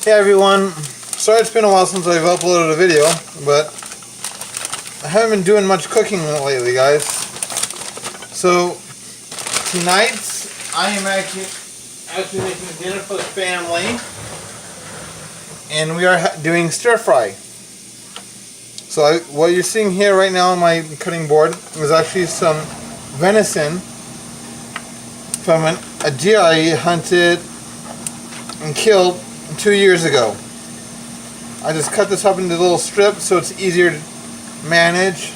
Hey everyone, sorry it's been a while since I've uploaded a video, but I haven't been doing much cooking lately, guys. So tonight I am actually making dinner for the family, and we are doing stir fry. So what you're seeing here right now on my cutting board is actually some venison from a deer I hunted and killed 2 years ago. I just cut this up into little strips so it's easier to manage.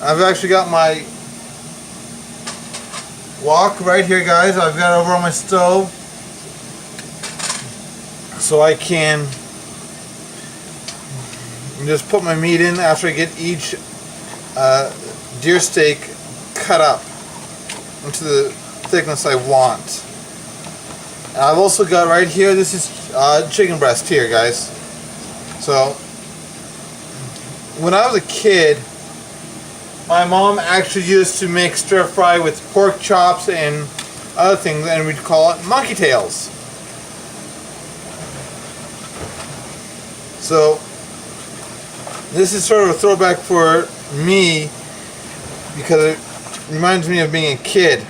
I've actually got my wok right here, guys. I've got it over on my stove so I can just put my meat in after I get each deer steak cut up into the thickness I want. And I've also got right here, this is chicken breast here, guys. So when I was a kid, my mom actually used to make stir fry with pork chops and other things, and we'd call it monkey tails. So this is sort of a throwback for me because it reminds me of being a kid.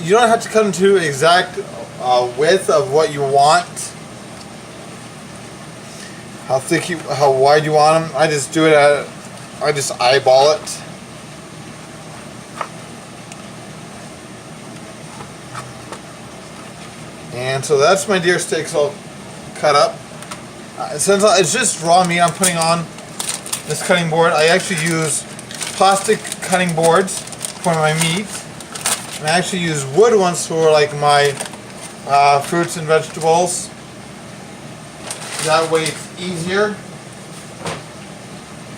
You don't have to cut into exact width of what you want, how wide you want them. I just do it I just eyeball it. And so that's my deer steaks all cut up. Since it's just raw meat I'm putting on this cutting board, I actually use plastic cutting boards for my meat. And I actually use wood ones for like my fruits and vegetables. That way it's easier.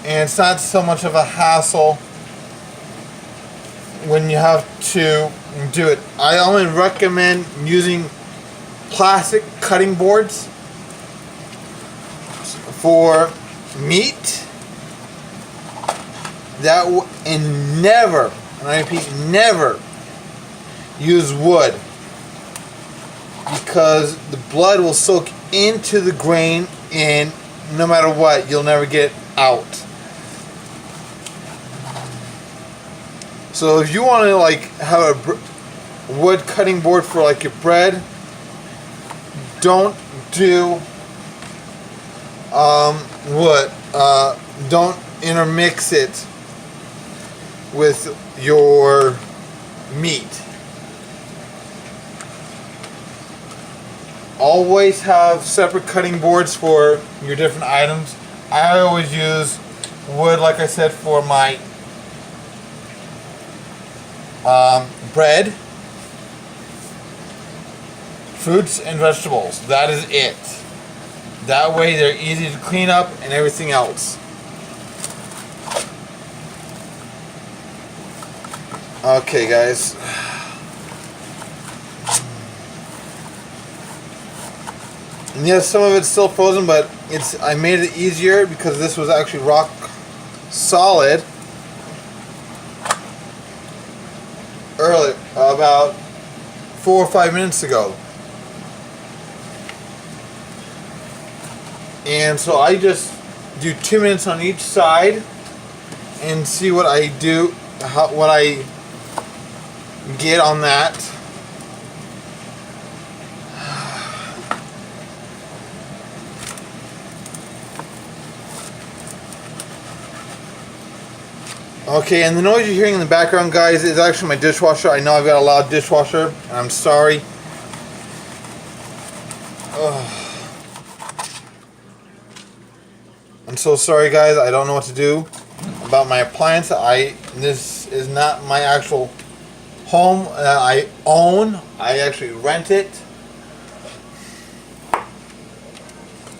And it's not so much of a hassle when you have to do it. I only recommend using plastic cutting boards for meat. And never, and I repeat, never use wood, because the blood will soak into the grain and no matter what, you'll never get it out. So if you want to like have a wood cutting board for like your bread, don't do wood. Don't intermix it with your meat. Always have separate cutting boards for your different items. I always use wood, like I said, for my bread, fruits, and vegetables. That is it. That way they're easy to clean up and everything else. Okay, guys. And yes, some of it's still frozen, but I made it easier because this was actually rock solid earlier, about 4 or 5 minutes ago. And so I just do 2 minutes on each side and see what I do, what I get on that. Okay, and the noise you're hearing in the background, guys, is actually my dishwasher. I know I've got a loud dishwasher, and I'm sorry. I'm so sorry, guys. I don't know what to do about my appliance. This is not my actual home that I own. I actually rent it.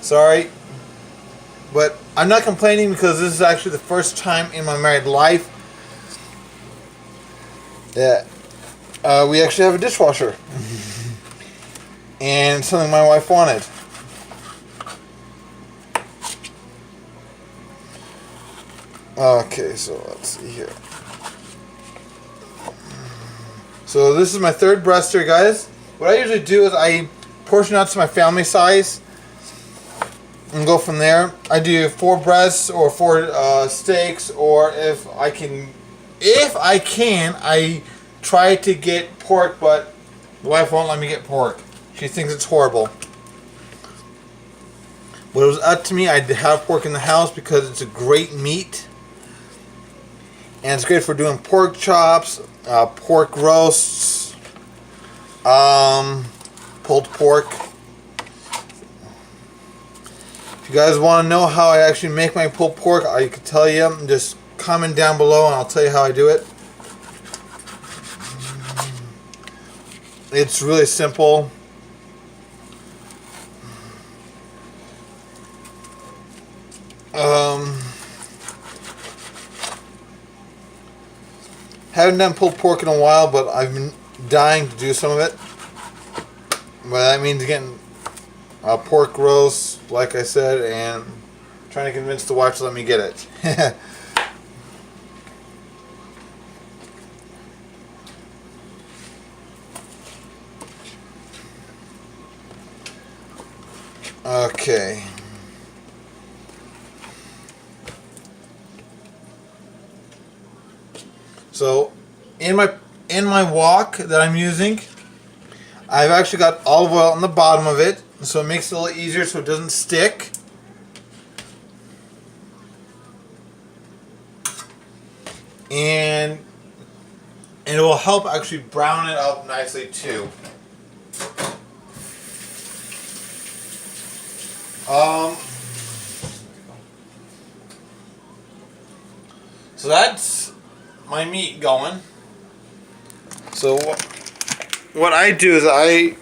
Sorry. But I'm not complaining because this is actually the first time in my married life that we actually have a dishwasher. And something my wife wanted. Okay, so let's see here. So this is my third breast here, guys. what I usually do is I portion out to my family size and go from there. I do 4 breasts or 4 steaks, or if I can, I try to get pork, but the wife won't let me get pork. She thinks it's horrible. But it was up to me. I'd have pork in the house because it's a great meat. And it's great for doing pork chops, pork roasts, pulled pork. If you guys want to know how I actually make my pulled pork, I could tell you. Just comment down below and I'll tell you how I do it. It's really simple. Haven't done pulled pork in a while, but I've been dying to do some of it. But that means getting a pork roast, like I said, and trying to convince the wife to let me get it. Okay. So, in my wok that I'm using, I've actually got olive oil on the bottom of it, so it makes it a little easier so it doesn't stick. And it will help actually brown it up nicely too. So that's my meat going. So what I do is I